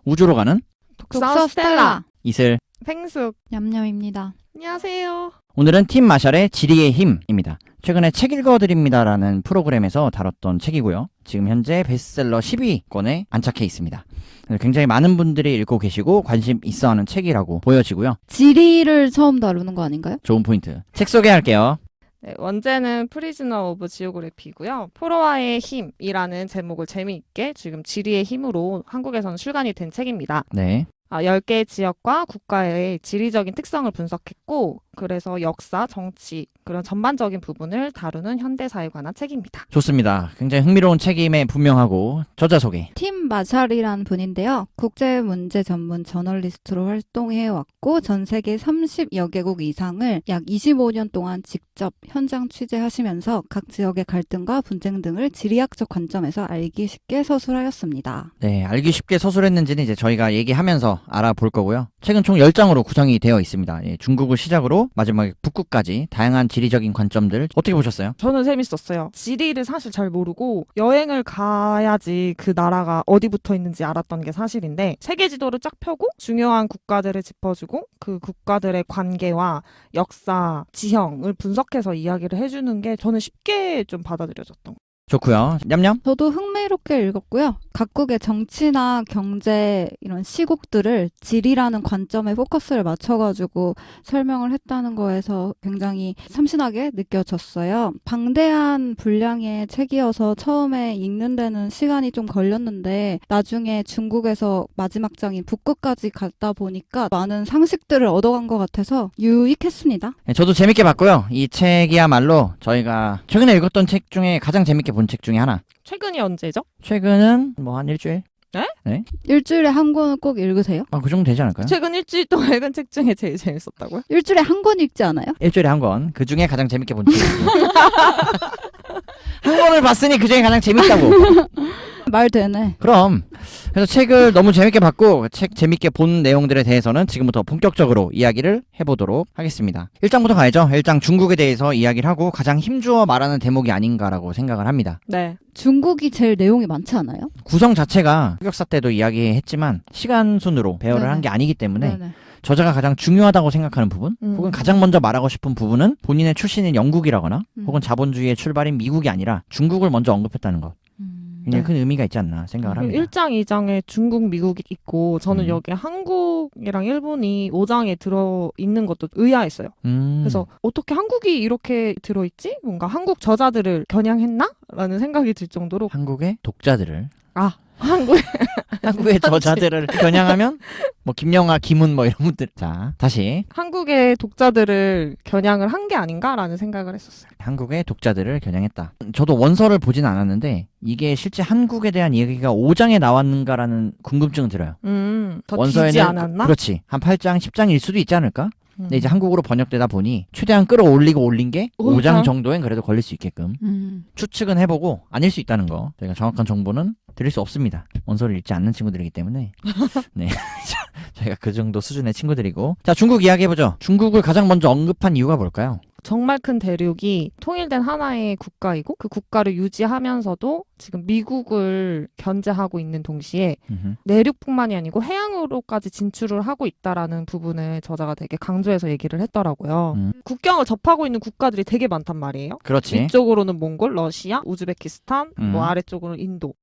우주로 가는 독서 스텔라 이슬. 펭숙. 냠냠입니다. 안녕하세요. 오늘은 팀 마샬의 지리의 힘입니다. 최근에 책 읽어드립니다라는 프로그램에서 다뤘던 책이고요. 지금 현재 베스트셀러 10위권에 안착해 있습니다. 굉장히 많은 분들이 읽고 계시고 관심 있어하는 책이라고 보여지고요. 지리를 처음 다루는 거 아닌가요? 좋은 포인트. 책 소개할게요. 네, 원제는 프리즈너 오브 지오그래피고요. 포로와의 힘이라는 제목을 재미있게 지금 지리의 힘으로 한국에서는 출간이 된 책입니다. 네. 10개의 지역과 국가의 지리적인 특성을 분석했고, 그래서 역사, 정치, 그런 전반적인 부분을 다루는 현대사에 관한 책입니다. 좋습니다. 굉장히 흥미로운 책임에 분명하고 저자 소개. 팀 마샬이라는 분인데요. 국제 문제 전문 저널리스트로 활동해왔고 전 세계 30여 개국 이상을 약 25년 동안 직접 현장 취재하시면서 각 지역의 갈등과 분쟁 등을 지리학적 관점에서 알기 쉽게 서술하였습니다. 네, 알기 쉽게 서술했는지는 이제 저희가 얘기하면서 알아볼 거고요. 책은 총 10장으로 구성이 되어 있습니다. 중국을 시작으로 마지막에 북극까지 다양한 지리적인 관점들 어떻게 보셨어요? 저는 재밌었어요. 지리를 사실 잘 모르고 여행을 가야지 그 나라가 어디 붙어 있는지 알았던 게 사실인데, 세계 지도를 쫙 펴고 중요한 국가들을 짚어주고 그 국가들의 관계와 역사, 지형을 분석해서 이야기를 해주는 게 저는 쉽게 좀 받아들여졌던 것 좋고요. 냠냠. 저도 흥미롭게 읽었고요. 각국의 정치나 경제 이런 시국들을 지리라는 관점에 포커스를 맞춰가지고 설명을 했다는 거에서 굉장히 참신하게 느껴졌어요. 방대한 분량의 책이어서 처음에 읽는 데는 시간이 좀 걸렸는데 나중에 중국에서 마지막 장인 북극까지 갔다 보니까 많은 상식들을 얻어간 것 같아서 유익했습니다. 네, 저도 재밌게 봤고요. 이 책이야말로 저희가 최근에 읽었던 책 중에 가장 재밌게 본 책 중에 하나. 최근이 언제죠? 최근은 뭐 한 일주일? 네? 일주일에 한 권은 꼭 읽으세요? 그 정도 되지 않을까요? 최근 일주일 동안 읽은 책 중에 제일 재밌었다고요? 일주일에 한 권 읽지 않아요? 일주일에 한 권. 그 중에 가장 재밌게 본 책. 한 권을 봤으니 그 중에 가장 재밌다고. 말 되네. 그럼. 그래서 책을 너무 재밌게 봤고 책 재밌게 본 내용들에 대해서는 지금부터 본격적으로 이야기를 해보도록 하겠습니다. 1장부터 가야죠. 1장 중국에 대해서 이야기를 하고 가장 힘주어 말하는 대목이 아닌가라고 생각을 합니다. 네. 중국이 제일 내용이 많지 않아요? 구성 자체가 흑역사 때도 이야기했지만 시간 순으로 배열을 네네. 한 게 아니기 때문에 네네. 저자가 가장 중요하다고 생각하는 부분 혹은 가장 먼저 말하고 싶은 부분은 본인의 출신인 영국이라거나 혹은 자본주의의 출발인 미국이 아니라 중국을 먼저 언급했다는 것. 굉장히 네. 큰 의미가 있지 않나 생각을 합니다. 1장, 2장에 중국, 미국이 있고 저는 음. 여기 한국이랑 일본이 5장에 들어있는 것도 의아했어요. 그래서 어떻게 한국이 이렇게 들어있지? 뭔가 한국 저자들을 겨냥했나? 라는 생각이 들 정도로 한국의 독자들을 한국의 한국의 저자들을 겨냥하면 뭐 김영하, 김훈 뭐 이런 분들. 자, 다시 한국의 독자들을 겨냥을 한 게 아닌가라는 생각을 했었어요. 한국의 독자들을 겨냥했다. 저도 원서를 보진 않았는데 이게 실제 한국에 대한 이야기가 5장에 나왔는가라는 궁금증은 들어요. 더 길지 않았나? 그렇지. 한 8장, 10장일 수도 있지 않을까? 근데 이제 음. 한국으로 번역되다 보니 최대한 끌어올리고 올린 게 5장 정도엔 그래도 걸릴 수 있게끔 추측은 해보고 아닐 수 있다는 거. 저희가 정확한 정보는 드릴 수 없습니다. 원서를 읽지 않는 친구들이기 때문에. 네. 저희가 그 정도 수준의 친구들이고. 자, 중국 이야기해보죠. 중국을 가장 먼저 언급한 이유가 뭘까요? 정말 큰 대륙이 통일된 하나의 국가이고 그 국가를 유지하면서도 지금 미국을 견제하고 있는 동시에 내륙뿐만이 아니고 해양으로까지 진출을 하고 있다라는 부분을 저자가 되게 강조해서 얘기를 했더라고요. 국경을 접하고 있는 국가들이 되게 많단 말이에요. 그렇지. 위쪽으로는 몽골, 러시아, 우즈베키스탄, 뭐 아래쪽으로는 인도.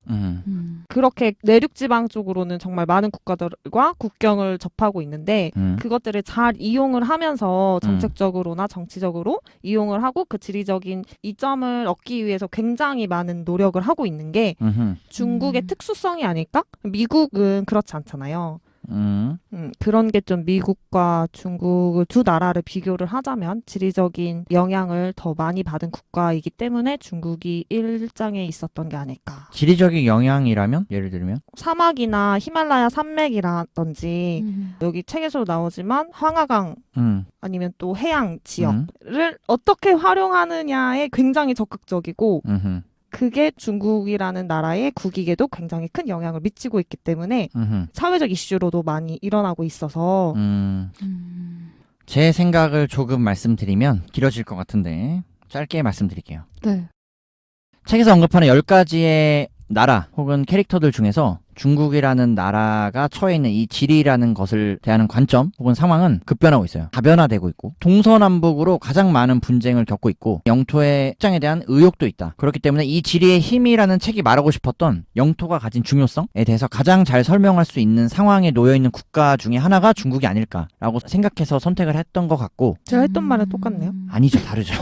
그렇게 내륙 지방 쪽으로는 정말 많은 국가들과 국경을 접하고 있는데 그것들을 잘 이용을 하면서 정책적으로나 정치적으로 이용을 하고 그 지리적인 이점을 얻기 위해서 굉장히 많은 노력을 하고 있는 게 중국의 특수성이 아닐까? 미국은 그렇지 않잖아요. 그런 게 좀 미국과 중국을 두 나라를 비교를 하자면 지리적인 영향을 더 많이 받은 국가이기 때문에 중국이 1장에 있었던 게 아닐까. 지리적인 영향이라면? 예를 들면? 사막이나 히말라야 산맥이라든지 여기 책에서도 나오지만 황하강 아니면 또 해양 지역을 어떻게 활용하느냐에 굉장히 적극적이고 그게 중국이라는 나라의 국익에도 굉장히 큰 영향을 미치고 있기 때문에 사회적 이슈로도 많이 일어나고 있어서 제 생각을 조금 말씀드리면 길어질 것 같은데 짧게 말씀드릴게요. 네. 책에서 언급하는 10가지의 나라 혹은 캐릭터들 중에서 중국이라는 나라가 처해 있는 이 지리라는 것을 대하는 관점 혹은 상황은 급변하고 있어요. 다변화되고 있고 동서남북으로 가장 많은 분쟁을 겪고 있고 영토의 입장에 대한 의혹도 있다. 그렇기 때문에 이 지리의 힘이라는 책이 말하고 싶었던 영토가 가진 중요성에 대해서 가장 잘 설명할 수 있는 상황에 놓여있는 국가 중에 하나가 중국이 아닐까라고 생각해서 선택을 했던 것 같고 제가 했던 말은 똑같네요. 아니죠. 다르죠.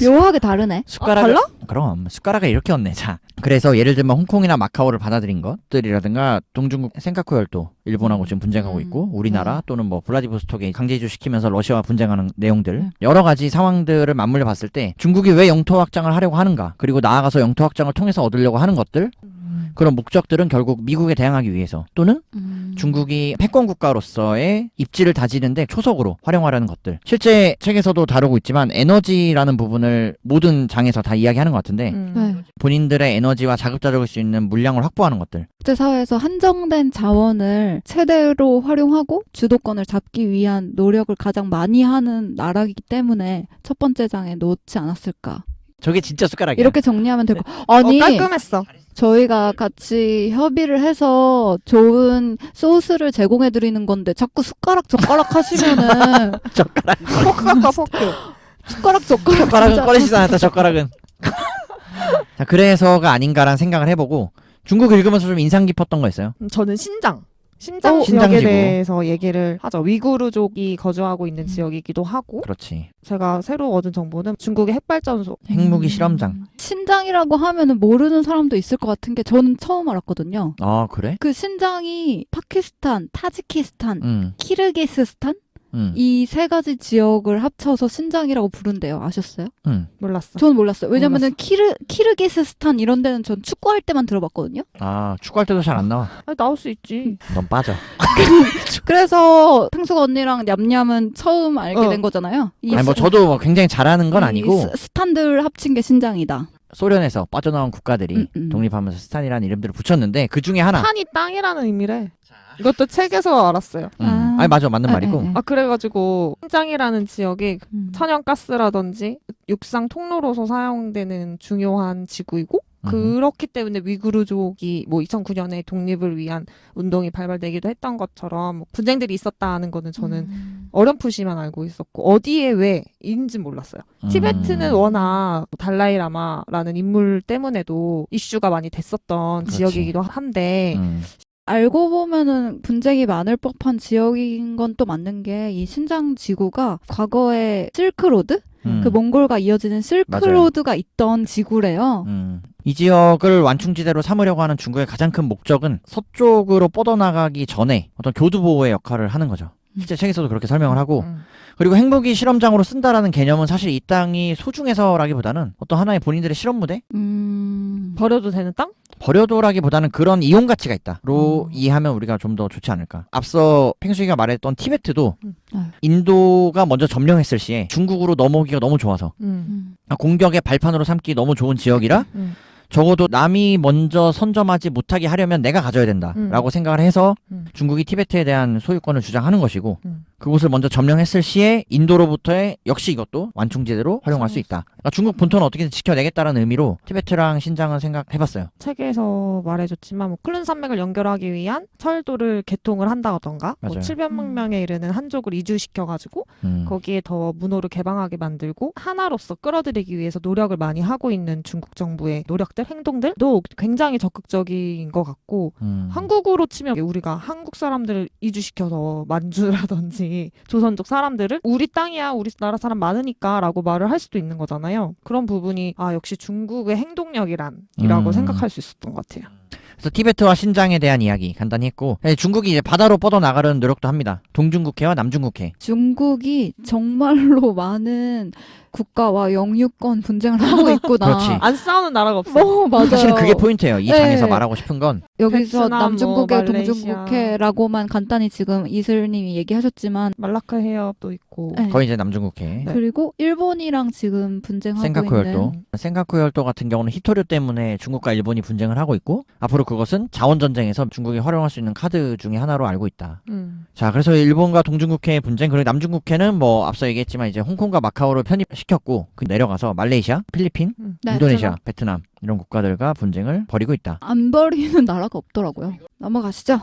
묘하게 다르네. 숟가락을 달라? 그럼 숟가락을 이렇게 얹네. 자, 그래서 예를 들면 홍콩이나 마카오를 받아들인 것들이라든가 동중국 센카쿠 열도 일본하고 지금 분쟁하고 있고 우리나라 또는 뭐 블라디보스톡에 강제 이주시키면서 러시아와 분쟁하는 내용들 여러 가지 상황들을 맞물려 봤을 때 중국이 왜 영토 확장을 하려고 하는가 그리고 나아가서 영토 확장을 통해서 얻으려고 하는 것들 그런 목적들은 결국 미국에 대항하기 위해서 또는 중국이 패권 국가로서의 입지를 다지는데 초석으로 활용하려는 것들. 실제 책에서도 다루고 있지만 에너지라는 부분을 모든 장에서 다 이야기하는 것 같은데 네. 본인들의 에너지와 자급자족일 수 있는 물량을 확보하는 것들. 국제사회에서 한정된 자원을 최대로 활용하고 주도권을 잡기 위한 노력을 가장 많이 하는 나라이기 때문에 첫 번째 장에 놓지 않았을까. 저게 진짜 숟가락이야. 이렇게 정리하면 될 거. 아니 깔끔했어. 저희가 같이 협의를 해서 좋은 소스를 제공해 드리는 건데 자꾸 젓가락 하시면은 젓가락. 포크가 포크. 숟가락은 젓가락은 꺼내지도 않았다. 젓가락은. 자, 그래서가 아닌가라는 생각을 해보고 중국 읽으면서 좀 인상 깊었던 거 있어요. 저는 신장 신장 지역에 지구. 대해서 얘기를 하죠. 위구르족이 거주하고 있는 지역이기도 하고 그렇지. 제가 새로 얻은 정보는 중국의 핵발전소 핵무기 실험장. 신장이라고 하면은 모르는 사람도 있을 것 같은 게 저는 처음 알았거든요. 아, 그래? 그 신장이 파키스탄, 타지키스탄, 키 키르기스스탄 이 세 가지 지역을 합쳐서 신장이라고 부른대요. 아셨어요? 몰랐어. 저는 몰랐어요. 왜냐면은 키르기스스탄 이런 데는 전 축구할 때만 들어봤거든요. 아, 축구할 때도 잘 안 나와. 아니, 나올 수 있지. 넌 빠져. 그래서 탕수가 언니랑 냠냠은 처음 알게 된 거잖아요. 아니 뭐 저도 뭐 굉장히 잘하는 건 아니고 스탄들 합친 게 신장이다. 소련에서 빠져나온 국가들이 독립하면서 스탄이라는 이름들을 붙였는데 그 중에 하나. 탄이 땅이라는 의미래. 이것도 책에서 알았어요. 아니 맞아 맞는 말이고. 아 그래가지고 신장이라는 지역이 천연가스라든지 육상 통로로서 사용되는 중요한 지구이고 그렇기 때문에 위구르족이 뭐 2009년에 독립을 위한 운동이 발발되기도 했던 것처럼 뭐 분쟁들이 있었다는 거는 저는 어렴풋이만 알고 있었고 어디에 왜인지 몰랐어요. 티베트는 워낙 달라이라마라는 인물 때문에도 이슈가 많이 됐었던 그렇지. 지역이기도 한데 알고 보면은 분쟁이 많을 법한 지역인 건 또 맞는 게 이 신장 지구가 과거에 실크로드? 그 몽골과 이어지는 실크로드가 있던 지구래요. 이 지역을 완충지대로 삼으려고 하는 중국의 가장 큰 목적은 서쪽으로 뻗어나가기 전에 어떤 교두보호의 역할을 하는 거죠. 실제 책에서도 그렇게 설명을 하고 그리고 핵무기 실험장으로 쓴다라는 개념은 사실 이 땅이 소중해서라기보다는 어떤 하나의 본인들의 실험 무대? 버려도 되는 땅? 버려도라기보다는 그런 이용 가치가 있다로 이해하면 우리가 좀 더 좋지 않을까. 앞서 팽수이가 말했던 티베트도 인도가 먼저 점령했을 시에 중국으로 넘어오기가 너무 좋아서 공격의 발판으로 삼기 너무 좋은 지역이라 적어도 남이 먼저 선점하지 못하게 하려면 내가 가져야 된다라고 생각을 해서 중국이 티베트에 대한 소유권을 주장하는 것이고 그곳을 먼저 점령했을 시에 인도로부터의 역시 이것도 완충지대로 활용할 수 있다. 그러니까 중국 본토는 어떻게든 지켜내겠다라는 의미로 티베트랑 신장은 생각해봤어요. 책에서 말해줬지만 뭐 클룬 산맥을 연결하기 위한 철도를 개통을 한다던가 뭐 700만 명에 이르는 한족을 이주시켜가지고 거기에 더 문호를 개방하게 만들고 하나로서 끌어들이기 위해서 노력을 많이 하고 있는 중국 정부의 노력들, 행동들도 굉장히 적극적인 것 같고 한국으로 치면 우리가 한국 사람들을 이주시켜서 만주라든지 조선족 사람들을 우리 땅이야 우리 나라 사람 많으니까 라고 말을 할 수도 있는 거잖아요. 그런 부분이 역시 중국의 행동력이란이라고 생각할 수 있었던 것 같아요. 그래서 티베트와 신장에 대한 이야기 간단히 했고 중국이 이제 바다로 뻗어나가려는 노력도 합니다. 동중국해와 남중국해. 중국이 정말로 많은 국가와 영유권 분쟁을 하고 있구나. 그렇지. 안 싸우는 나라가 없어. 맞아요. 사실은 그게 포인트예요. 이 네. 장에서 말하고 싶은 건 여기서 베트남, 남중국해, 뭐 말레이시아. 동중국해라고만 간단히 지금 이슬님이 얘기하셨지만 말라카 해협도 있고 네. 거의 이제 남중국해. 그리고 일본이랑 지금 분쟁하고 센카쿠 있는 열도. 센카쿠 열도 같은 경우는 히토류 때문에 중국과 일본이 분쟁을 하고 있고 앞으로 그것은 자원전쟁에서 중국이 활용할 수 있는 카드 중에 하나로 알고 있다. 자, 그래서 일본과 동중국해의 분쟁 그리고 남중국해는 뭐 앞서 얘기했지만 이제 홍콩과 마카오를 시켰고 그 내려가서 말레이시아, 필리핀, 네, 인도네시아, 베트남 이런 국가들과 분쟁을 벌이고 있다. 안 벌이는 나라가 없더라고요. 넘어가시죠.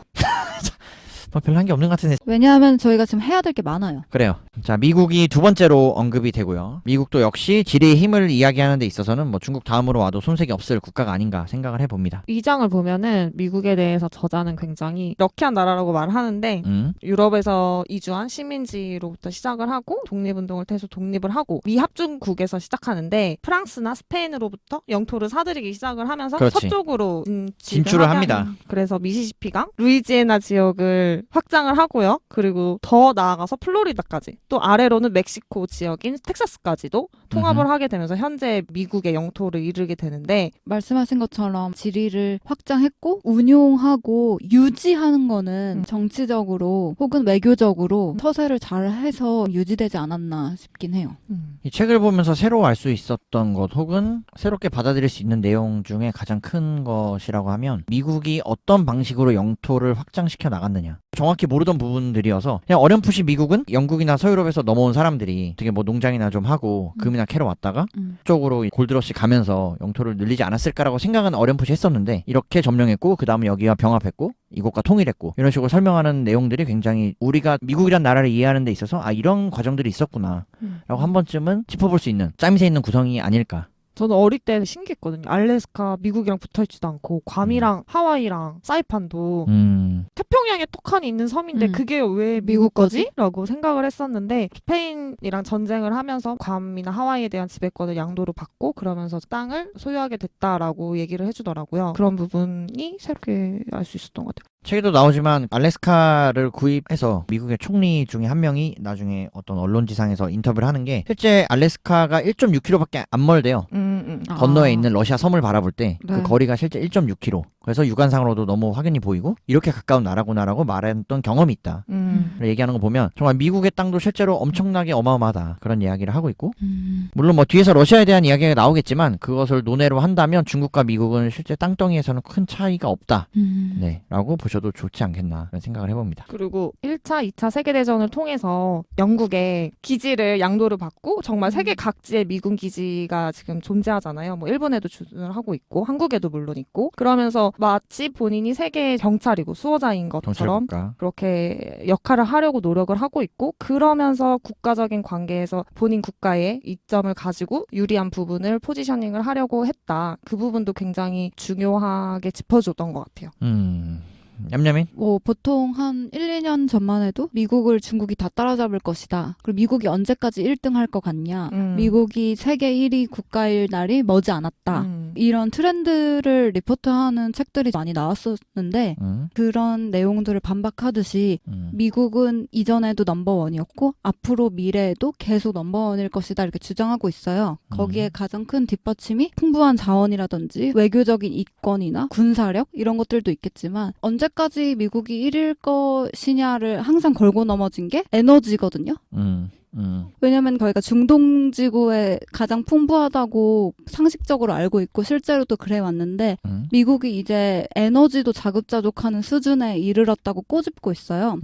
뭐 별로 한 게 없는 것 같은데. 왜냐하면 저희가 지금 해야 될 게 많아요. 그래요. 자, 미국이 두 번째로 언급이 되고요. 미국도 역시 지리의 힘을 이야기하는 데 있어서는 뭐 중국 다음으로 와도 손색이 없을 국가가 아닌가 생각을 해봅니다. 이 장을 보면은 미국에 대해서 저자는 굉장히 럭키한 나라라고 말하는데 유럽에서 이주한 시민지로부터 시작을 하고 독립운동을 통해서 독립을 하고 미합중국에서 시작하는데 프랑스나 스페인으로부터 영토를 사들이기 시작을 하면서 그렇지. 서쪽으로 진출을 합니다. 그래서 미시시피강, 루이지애나 지역을 확장을 하고요. 그리고 더 나아가서 플로리다까지 또 아래로는 멕시코 지역인 텍사스까지도 통합을 하게 되면서 현재 미국의 영토를 이루게 되는데 말씀하신 것처럼 지리를 확장했고 운용하고 유지하는 거는 정치적으로 혹은 외교적으로 서세를 잘 해서 유지되지 않았나 싶긴 해요. 이 책을 보면서 새로 알 수 있었던 것 혹은 새롭게 받아들일 수 있는 내용 중에 가장 큰 것이라고 하면 미국이 어떤 방식으로 영토를 확장시켜 나갔느냐. 정확히 모르던 부분들이어서 그냥 어렴풋이 미국은 영국이나 서유럽에서 넘어온 사람들이 되게 뭐 농장이나 좀 하고 금이나 캐러 왔다가 쪽으로 골드러시 가면서 영토를 늘리지 않았을까라고 생각은 어렴풋이 했었는데 이렇게 점령했고 그 다음에 여기와 병합했고 이곳과 통일했고 이런 식으로 설명하는 내용들이 굉장히 우리가 미국이란 나라를 이해하는 데 있어서 아 이런 과정들이 있었구나 라고 한 번쯤은 짚어볼 수 있는 짬이 새 있는 구성이 아닐까. 저는 어릴 때 신기했거든요. 알래스카 미국이랑 붙어있지도 않고 괌이랑 하와이랑 사이판도 태평양에 떡하니 있는 섬인데 그게 왜 미국 거지? 라고 생각을 했었는데 스페인이랑 전쟁을 하면서 괌이나 하와이에 대한 지배권을 양도로 받고 그러면서 땅을 소유하게 됐다라고 얘기를 해주더라고요. 그런 부분이 새롭게 알 수 있었던 것 같아요. 책에도 나오지만 알래스카를 구입해서 미국의 총리 중에 한 명이 나중에 어떤 언론지상에서 인터뷰를 하는 게 실제 알래스카가 1.6km밖에 안 멀대요. 건너에 있는 러시아 섬을 바라볼 때 그 네. 거리가 실제 1.6km. 그래서 육안상으로도 너무 확연히 보이고 이렇게 가까운 나라구나라고 말했던 경험이 있다. 얘기하는 거 보면 정말 미국의 땅도 실제로 엄청나게 어마어마하다. 그런 이야기를 하고 있고 물론 뭐 뒤에서 러시아에 대한 이야기가 나오겠지만 그것을 논외로 한다면 중국과 미국은 실제 땅덩이에서는 큰 차이가 없다. 네, 라고 보셔도 좋지 않겠나 그런 생각을 해봅니다. 그리고 1차, 2차 세계대전을 통해서 영국의 기지를 양도를 받고 정말 세계 각지에 미군 기지가 지금 존재하잖아요. 뭐 일본에도 주둔을 하고 있고 한국에도 물론 있고 그러면서 마치 본인이 세계 경찰이고 수호자인 것처럼 경찰국가. 그렇게 역할을 하려고 노력을 하고 있고 그러면서 국가적인 관계에서 본인 국가의 이점을 가지고 유리한 부분을 포지셔닝을 하려고 했다. 그 부분도 굉장히 중요하게 짚어줬던 것 같아요. 냠냠이? 뭐 보통 한 1, 2년 전만 해도 미국을 중국이 다 따라잡을 것이다. 그리고 미국이 언제까지 1등 할 것 같냐. 미국이 세계 1위 국가일 날이 머지 않았다. 이런 트렌드를 리포트하는 책들이 많이 나왔었는데 그런 내용들을 반박하듯이 미국은 이전에도 넘버원이었고 앞으로 미래에도 계속 넘버원일 것이다 이렇게 주장하고 있어요. 거기에 가장 큰 뒷받침이 풍부한 자원이라든지 외교적인 이권이나 군사력 이런 것들도 있겠지만 언제까지 미국이 1위일 것이냐를 항상 걸고 넘어진 게 에너지거든요. 왜냐면 저희가 중동 지구에 가장 풍부하다고 상식적으로 알고 있고 실제로도 그래 왔는데 미국이 이제 에너지도 자급자족하는 수준에 이르렀다고 꼬집고 있어요.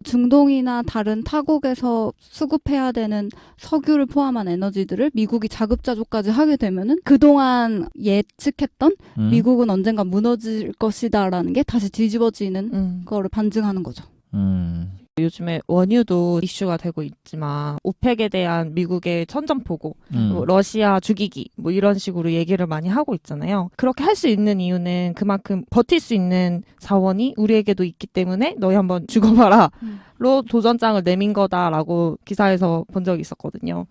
중동이나 다른 타국에서 수급해야 되는 석유를 포함한 에너지들을 미국이 자급자족까지 하게 되면은 그동안 예측했던 미국은 언젠가 무너질 것이다라는 게 다시 뒤집어지는 거를 반증하는 거죠. 요즘에 원유도 이슈가 되고 있지만 오펙에 대한 미국의 천점포고 뭐 러시아 죽이기 뭐 이런 식으로 얘기를 많이 하고 있잖아요. 그렇게 할 수 있는 이유는 그만큼 버틸 수 있는 자원이 우리에게도 있기 때문에 너희 한번 죽어봐라 로 도전장을 내민 거다라고 기사에서 본 적이 있었거든요.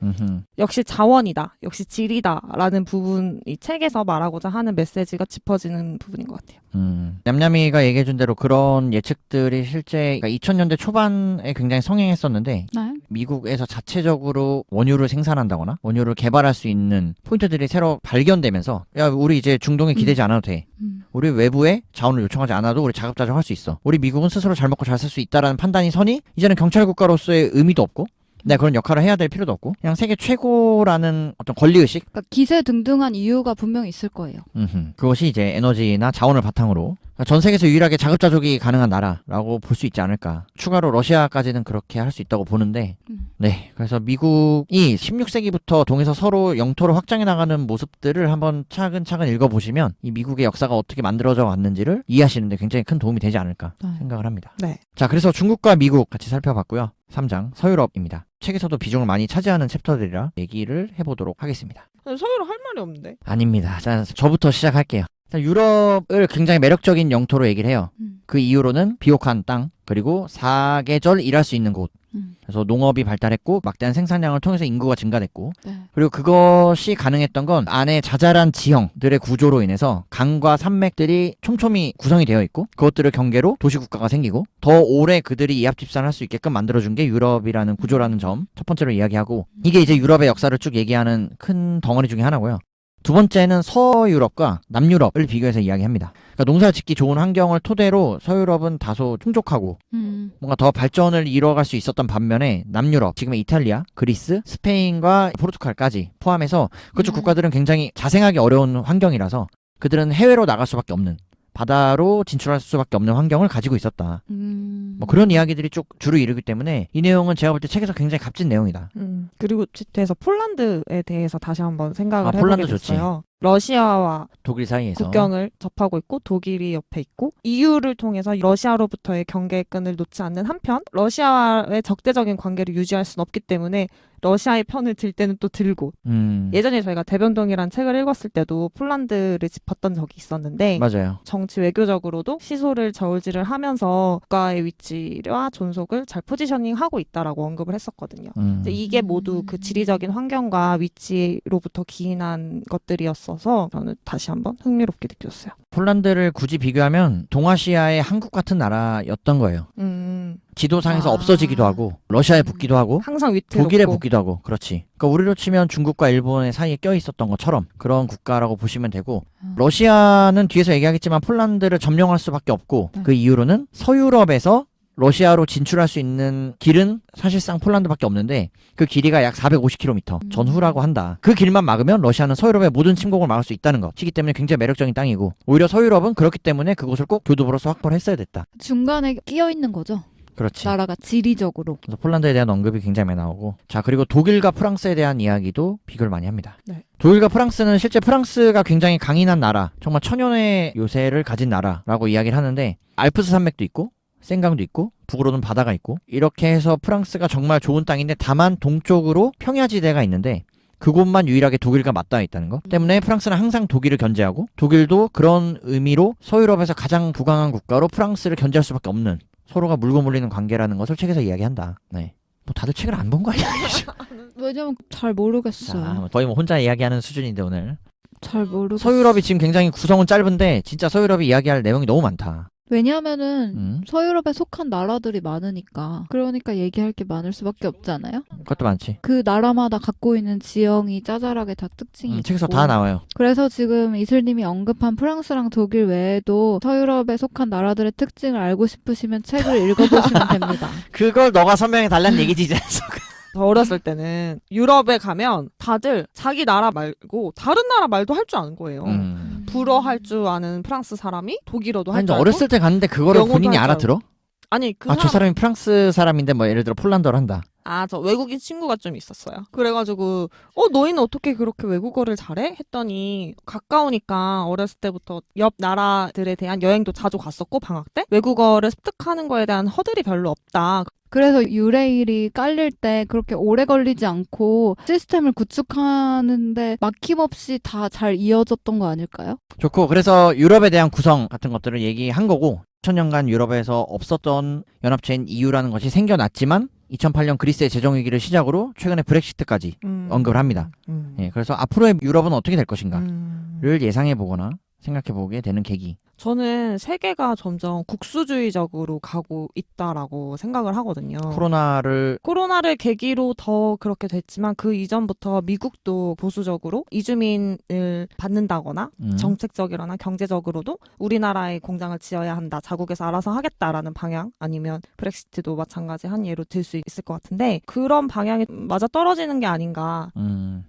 역시 자원이다. 역시 질이다. 라는 부분이 책에서 말하고자 하는 메시지가 짚어지는 부분인 것 같아요. 냠냠이가 얘기해준 대로 그런 예측들이 실제 2000년대 초반에 굉장히 성행했었는데 네. 미국에서 자체적으로 원유를 생산한다거나 원유를 개발할 수 있는 포인트들이 새로 발견되면서 야 우리 이제 중동에 기대지 않아도 돼. 우리 외부에 자원을 요청하지 않아도 우리 자급자족할 수 있어. 우리 미국은 스스로 잘 먹고 잘 살 수 있다라는 판단이 서니 이제는 경찰 국가로서의 의미도 없고 내가 그런 역할을 해야 될 필요도 없고 그냥 세계 최고라는 어떤 권리의식? 그러니까 기세등등한 이유가 분명히 있을 거예요. 그것이 이제 에너지나 자원을 바탕으로 전 세계에서 유일하게 자급자족이 가능한 나라라고 볼 수 있지 않을까. 추가로 러시아까지는 그렇게 할 수 있다고 보는데 네, 그래서 미국이 16세기부터 동에서 서로 영토를 확장해 나가는 모습들을 한번 차근차근 읽어보시면 이 미국의 역사가 어떻게 만들어져 왔는지를 이해하시는데 굉장히 큰 도움이 되지 않을까 생각을 합니다. 네. 자, 그래서 중국과 미국 같이 살펴봤고요. 3장 서유럽입니다. 책에서도 비중을 많이 차지하는 챕터들이라 얘기를 해보도록 하겠습니다. 서유럽 할 말이 없는데. 아닙니다. 자, 저부터 시작할게요. 유럽을 굉장히 매력적인 영토로 얘기를 해요. 그 이유로는 비옥한 땅, 그리고 사계절 일할 수 있는 곳. 그래서 농업이 발달했고 막대한 생산량을 통해서 인구가 증가됐고 그리고 그것이 가능했던 건 안에 자잘한 지형들의 구조로 인해서 강과 산맥들이 촘촘히 구성이 되어 있고 그것들을 경계로 도시국가가 생기고 더 오래 그들이 이합집산할 수 있게끔 만들어준 게 유럽이라는 구조라는 점 첫 번째로 이야기하고 이게 이제 유럽의 역사를 쭉 얘기하는 큰 덩어리 중에 하나고요. 두 번째는 서유럽과 남유럽을 비교해서 이야기합니다. 그러니까 농사 짓기 좋은 환경을 토대로 서유럽은 다소 풍족하고 뭔가 더 발전을 이뤄갈 수 있었던 반면에 남유럽, 지금의 이탈리아, 그리스, 스페인과 포르투갈까지 포함해서 그쪽 국가들은 굉장히 자생하기 어려운 환경이라서 그들은 해외로 나갈 수밖에 없는 바다로 진출할 수밖에 없는 환경을 가지고 있었다. 뭐 그런 이야기들이 쭉 주로 이르기 때문에 이 내용은 제가 볼 때 책에서 굉장히 값진 내용이다. 그리고 뒤에서 폴란드에 대해서 다시 한번 생각을 해보게 폴란드 됐어요. 러시아와 독일 사이에서 국경을 접하고 있고 독일이 옆에 있고 EU를 통해서 러시아로부터의 경계끈을 놓지 않는 한편 러시아와의 적대적인 관계를 유지할 수는 없기 때문에 러시아의 편을 들 때는 또 들고 예전에 저희가 대변동이라는 책을 읽었을 때도 폴란드를 짚었던 적이 있었는데 맞아요. 정치 외교적으로도 시소를 저울질을 하면서 국가의 위치와 존속을 잘 포지셔닝하고 있다라고 언급을 했었거든요. 이게 모두 그 지리적인 환경과 위치로부터 기인한 것들이었어서 저는 다시 한번 흥미롭게 느꼈어요. 폴란드를 굳이 비교하면 동아시아의 한국 같은 나라였던 거예요. 지도상에서 없어지기도 하고 러시아에 붙기도 하고 항상 위태롭고 독일에 붙기도 하고 그렇지. 그러니까 우리로 치면 중국과 일본의 사이에 껴있었던 것처럼 그런 국가라고 보시면 되고 러시아는 뒤에서 얘기하겠지만 폴란드를 점령할 수밖에 없고 그 이유로는 서유럽에서 러시아로 진출할 수 있는 길은 사실상 폴란드밖에 없는데 그 길이가 약 450km 전후라고 한다. 그 길만 막으면 러시아는 서유럽의 모든 침공을 막을 수 있다는 것이기 때문에 굉장히 매력적인 땅이고 오히려 서유럽은 그렇기 때문에 그곳을 꼭 교두보로서 확보를 했어야 됐다. 중간에 끼어 있는 거죠. 그렇지. 나라가 지리적으로. 그래서 폴란드에 대한 언급이 굉장히 많이 나오고 자 그리고 독일과 프랑스에 대한 이야기도 비교를 많이 합니다. 네. 독일과 프랑스는 실제 프랑스가 굉장히 강인한 나라 정말 천연의 요새를 가진 나라라고 이야기를 하는데 알프스 산맥도 있고 센강도 있고 북으로는 바다가 있고 이렇게 해서 프랑스가 정말 좋은 땅인데 다만 동쪽으로 평야지대가 있는데 그곳만 유일하게 독일과 맞닿아 있다는 것 때문에 프랑스는 항상 독일을 견제하고 독일도 그런 의미로 서유럽에서 가장 부강한 국가로 프랑스를 견제할 수밖에 없는 서로가 물고 물리는 관계라는 것을 책에서 이야기한다. 네. 뭐 다들 책을 안 본 거 아니야? 왜냐면 잘 모르겠어요. 자, 거의 뭐 혼자 이야기하는 수준인데 오늘 잘 모르겠어요. 서유럽이 지금 굉장히 구성은 짧은데 진짜 서유럽이 이야기할 내용이 너무 많다. 왜냐하면은 서유럽에 속한 나라들이 많으니까 그러니까 얘기할 게 많을 수밖에 없지 않아요? 그것도 많지. 그 나라마다 갖고 있는 지형이 짜잘하게 다 특징이 있고 책에서 다 나와요. 그래서 지금 이슬님이 언급한 프랑스랑 독일 외에도 서유럽에 속한 나라들의 특징을 알고 싶으시면 책을 읽어보시면 됩니다. 그걸 너가 설명해 달라는 얘기지 이제. 저 어렸을 때는 유럽에 가면 다들 자기 나라 말고 다른 나라 말도 할 줄 아는 거예요. 불어 할 줄 아는 프랑스 사람이 독일어도 할 줄 알고 어렸을 때 갔는데 그거를 본인이 알아들어? 아니 저 사람이 프랑스 사람인데 뭐 예를 들어 폴란드어를 한다. 저 외국인 친구가 좀 있었어요. 그래가지고 너희는 어떻게 그렇게 외국어를 잘해? 했더니 가까우니까 어렸을 때부터 옆 나라들에 대한 여행도 자주 갔었고 방학 때 외국어를 습득하는 거에 대한 허들이 별로 없다. 그래서 유레일이 깔릴 때 그렇게 오래 걸리지 않고 시스템을 구축하는데 막힘없이 다 잘 이어졌던 거 아닐까요? 좋고 그래서 유럽에 대한 구성 같은 것들을 얘기한 거고 2000년간 유럽에서 없었던 연합체인 EU라는 것이 생겨났지만 2008년 그리스의 재정위기를 시작으로 최근에 브렉시트까지 언급을 합니다. 예, 그래서 앞으로의 유럽은 어떻게 될 것인가를 예상해보거나 생각해보게 되는 계기. 저는 세계가 점점 국수주의적으로 가고 있다라고 생각을 하거든요. 코로나를 계기로 더 그렇게 됐지만 그 이전부터 미국도 보수적으로 이주민을 받는다거나 정책적이거나 경제적으로도 우리나라에 공장을 지어야 한다. 자국에서 알아서 하겠다라는 방향, 아니면 브렉시트도 마찬가지 한 예로 들 수 있을 것 같은데, 그런 방향이 맞아 떨어지는 게 아닌가.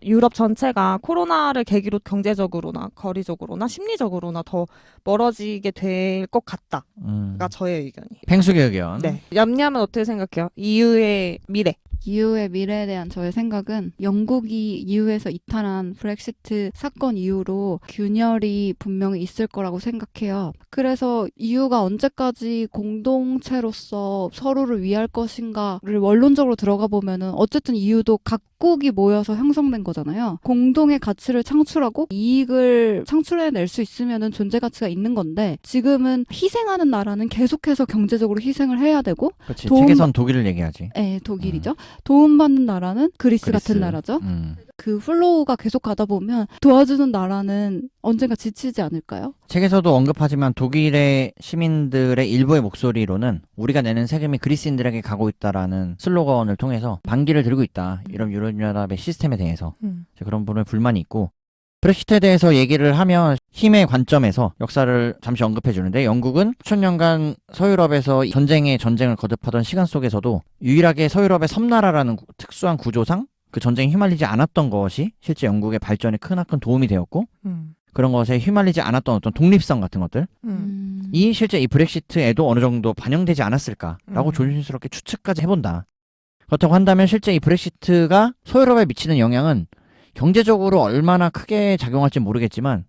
유럽 전체가 코로나를 계기로 경제적으로나 거리적으로나 심리적으로나 더 멀어지게 될 것 같다가 저의 의견이에요. 팽숙의 의견. 네. 얌얌은 어떻게 생각해요? EU의 미래. EU의 미래에 대한 저의 생각은 영국이 EU에서 이탈한 브렉시트 사건 이후로 균열이 분명히 있을 거라고 생각해요. 그래서 EU가 언제까지 공동체로서 서로를 위할 것인가를 원론적으로 들어가 보면은 어쨌든 EU도 각국이 모여서 형성된 거잖아요. 공동의 가치를 창출하고 이익을 창출해낼 수 있으면은 존재 가치가 있는 건데, 지금은 희생하는 나라는 계속해서 경제적으로 희생을 해야 되고, 그렇지. 책에선 독일을 얘기하지. 네, 독일이죠. 도움받는 나라는 그리스 같은 나라죠. 그 플로우가 계속 가다 보면 도와주는 나라는 언젠가 지치지 않을까요? 책에서도 언급하지만 독일의 시민들의 일부의 목소리로는 우리가 내는 세금이 그리스인들에게 가고 있다라는 슬로건을 통해서 반기를 들고 있다. 이런 유럽연합의 시스템에 대해서 그런 분의 불만이 있고, 브렉시트에 대해서 얘기를 하면 힘의 관점에서 역사를 잠시 언급해 주는데, 영국은 수천 년간 서유럽에서 전쟁을 거듭하던 시간 속에서도 유일하게 서유럽의 섬나라라는 특수한 구조상 그 전쟁에 휘말리지 않았던 것이 실제 영국의 발전에 크나큰 도움이 되었고, 그런 것에 휘말리지 않았던 어떤 독립성 같은 것들 이 실제 이 브렉시트에도 어느 정도 반영되지 않았을까라고 조심스럽게 추측까지 해본다. 그렇다고 한다면 실제 이 브렉시트가 서유럽에 미치는 영향은 경제적으로 얼마나 크게 작용할지 모르겠지만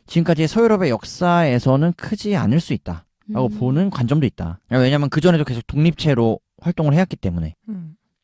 지금까지 서유럽의 역사에서는 크지 않을 수 있다라고 보는 관점도 있다. 왜냐하면 그전에도 계속 독립체로 활동을 해왔기 때문에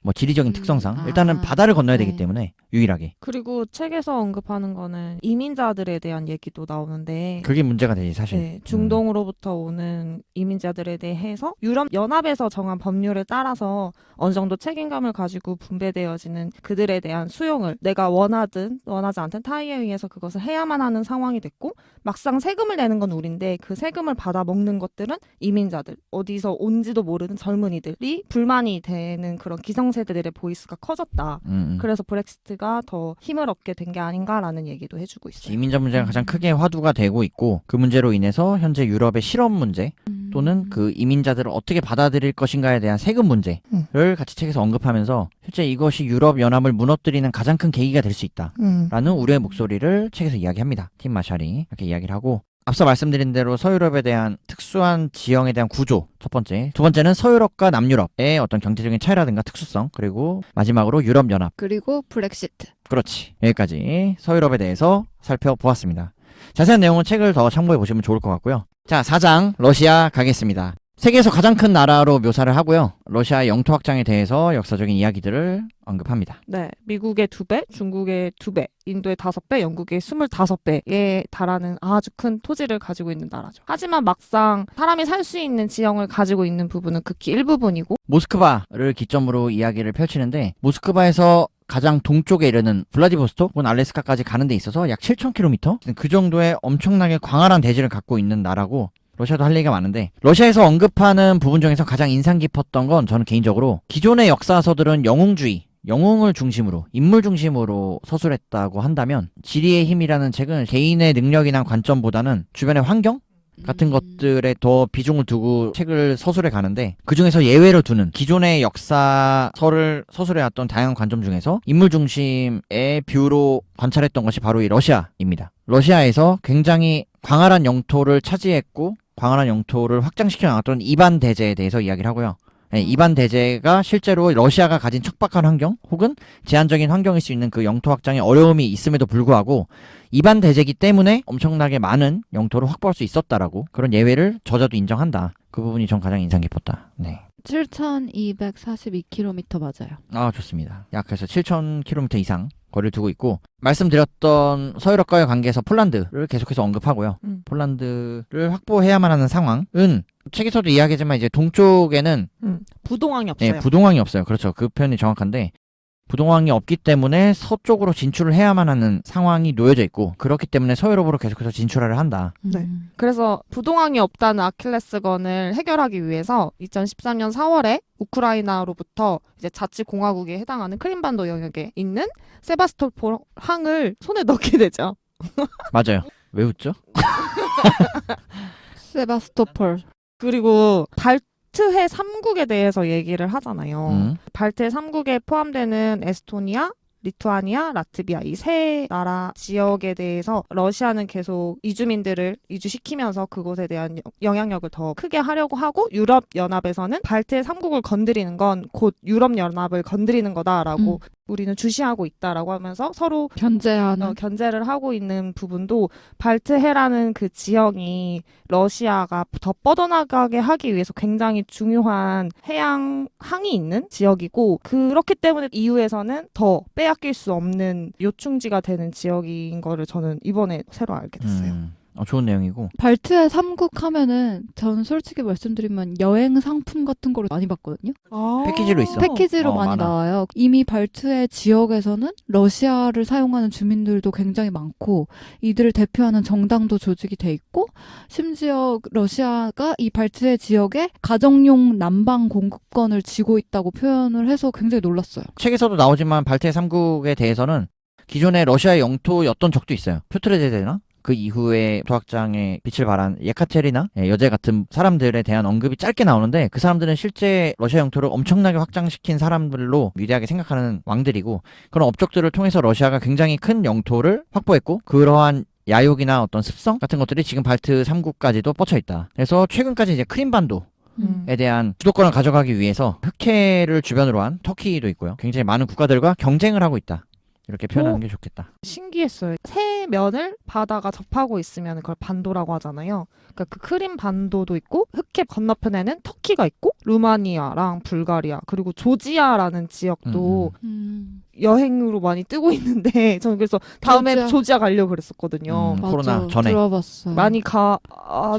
뭐 지리적인 특성상 일단은 바다를 건너야 되기 때문에 유일하게. 그리고 책에서 언급하는 거는 이민자들에 대한 얘기도 나오는데, 그게 문제가 되지 사실. 네, 중동으로부터 오는 이민자들에 대해서 유럽 연합에서 정한 법률에 따라서 어느 정도 책임감을 가지고 분배되어지는 그들에 대한 수용을 내가 원하든 원하지 않든 타의에 의해서 그것을 해야만 하는 상황이 됐고, 막상 세금을 내는 건 우린데 그 세금을 받아 먹는 것들은 이민자들, 어디서 온지도 모르는 젊은이들이 불만이 되는 그런 기성세대들의 보이스가 커졌다. 그래서 브렉시트가 더 힘을 얻게 된 게 아닌가라는 얘기도 해주고 있어요. 이민자 문제가 가장 크게 화두가 되고 있고, 그 문제로 인해서 현재 유럽의 실업 문제 또는 그 이민자들을 어떻게 받아들일 것인가에 대한 세금 문제를 같이 책에서 언급하면서 실제 이것이 유럽 연합을 무너뜨리는 가장 큰 계기가 될 수 있다라는 우려의 목소리를 책에서 이야기합니다. 팀 마샬이 이렇게 이야기를 하고, 앞서 말씀드린 대로 서유럽에 대한 특수한 지형에 대한 구조, 첫 번째. 두 번째는 서유럽과 남유럽의 어떤 경제적인 차이라든가 특수성, 그리고 마지막으로 유럽연합. 그리고 브렉시트. 그렇지. 여기까지 서유럽에 대해서 살펴보았습니다. 자세한 내용은 책을 더 참고해 보시면 좋을 것 같고요. 자, 4장 러시아 가겠습니다. 세계에서 가장 큰 나라로 묘사를 하고요. 러시아의 영토 확장에 대해서 역사적인 이야기들을 언급합니다. 네, 미국의 2배, 중국의 2배, 인도의 5배, 영국의 25배에 달하는 아주 큰 토지를 가지고 있는 나라죠. 하지만 막상 사람이 살 수 있는 지형을 가지고 있는 부분은 극히 일부분이고, 모스크바를 기점으로 이야기를 펼치는데, 모스크바에서 가장 동쪽에 이르는 블라디보스톡 혹은 알래스카까지 가는 데 있어서 약 7,000km? 그 정도의 엄청나게 광활한 대지를 갖고 있는 나라고, 러시아도 할 얘기가 많은데, 러시아에서 언급하는 부분 중에서 가장 인상 깊었던 건 저는 개인적으로 기존의 역사서들은 영웅을 중심으로, 인물 중심으로 서술했다고 한다면, 지리의 힘이라는 책은 개인의 능력이나 관점보다는 주변의 환경? 같은 것들에 더 비중을 두고 책을 서술해 가는데, 그 중에서 예외로 두는 기존의 역사서를 서술해왔던 다양한 관점 중에서 인물 중심의 뷰로 관찰했던 것이 바로 이 러시아입니다. 러시아에서 굉장히 광활한 영토를 차지했고 광활한 영토를 확장시켜 나갔던 이반 대제에 대해서 이야기를 하고요. 네, 이반 대제가 실제로 러시아가 가진 척박한 환경 혹은 제한적인 환경일 수 있는 그 영토 확장에 어려움이 있음에도 불구하고 이반 대제기 때문에 엄청나게 많은 영토를 확보할 수 있었다라고, 그런 예외를 저자도 인정한다. 그 부분이 전 가장 인상 깊었다. 네. 7,242km 맞아요. 아, 좋습니다. 약 그래서 7,000km 이상 거리를 두고 있고, 말씀드렸던 서유럽과의 관계에서 폴란드를 계속해서 언급하고요. 폴란드를 확보해야만 하는 상황은 책에서도 이야기하지만 이제 동쪽에는 부동항이 없어요. 네, 부동항이 없어요. 그렇죠. 그 표현이 정확한데, 부동항이 없기 때문에 서쪽으로 진출을 해야만 하는 상황이 놓여져 있고 그렇기 때문에 서유럽으로 계속해서 진출을 한다. 네. 그래서 부동항이 없다는 아킬레스건을 해결하기 위해서 2013년 4월에 우크라이나로부터 이제 자치공화국에 해당하는 크림반도 영역에 있는 세바스토폴 항을 손에 넣게 되죠. 맞아요. 왜 웃죠? 세바스토폴. 그리고 발트해 3국에 대해서 얘기를 하잖아요. 발트해 3국에 포함되는 에스토니아, 리투아니아, 라트비아 이 세 나라 지역에 대해서 러시아는 계속 이주민들을 이주시키면서 그곳에 대한 영향력을 더 크게 하려고 하고 유럽연합에서는 발트해 3국을 건드리는 건 곧 유럽연합을 건드리는 거다라고 우리는 주시하고 있다라고 하면서 서로 견제를 하고 있는 부분도 발트해라는 그 지형이 러시아가 더 뻗어나가게 하기 위해서 굉장히 중요한 해양 항이 있는 지역이고 그렇기 때문에 EU에서는 더 빼앗길 수 없는 요충지가 되는 지역인 거를 저는 이번에 새로 알게 됐어요. 좋은 내용이고. 발트해 3국 하면은 저는 솔직히 말씀드리면 여행 상품 같은 거를 많이 봤거든요. 패키지로 있어. 패키지로 많이 많아. 나와요. 이미 발트해 지역에서는 러시아를 사용하는 주민들도 굉장히 많고 이들을 대표하는 정당도 조직이 돼 있고 심지어 러시아가 이 발트해 지역에 가정용 난방 공급권을 쥐고 있다고 표현을 해서 굉장히 놀랐어요. 책에서도 나오지만 발트해 3국에 대해서는 기존에 러시아의 영토였던 적도 있어요. 표트레제대나 그 이후에 도학장에 빛을 발한 예카테리나 여제 같은 사람들에 대한 언급이 짧게 나오는데 그 사람들은 실제 러시아 영토를 엄청나게 확장시킨 사람들로 위대하게 생각하는 왕들이고 그런 업적들을 통해서 러시아가 굉장히 큰 영토를 확보했고 그러한 야욕이나 어떤 습성 같은 것들이 지금 발트 3국까지도 뻗쳐 있다. 그래서 최근까지 이제 크림반도에 대한 주도권을 가져가기 위해서 흑해를 주변으로 한 터키도 있고요. 굉장히 많은 국가들과 경쟁을 하고 있다. 이렇게 표현하는 게 좋겠다. 신기했어요. 세 면을 바다가 접하고 있으면 그걸 반도라고 하잖아요. 그러니까 그 크림 반도도 있고 흑해 건너편에는 터키가 있고 루마니아랑 불가리아 그리고 조지아라는 지역도 여행으로 많이 뜨고 있는데 저는 그래서 다음에 조지아 가려고 그랬었거든요. 코로나 전에 들어봤어요. 많이 가지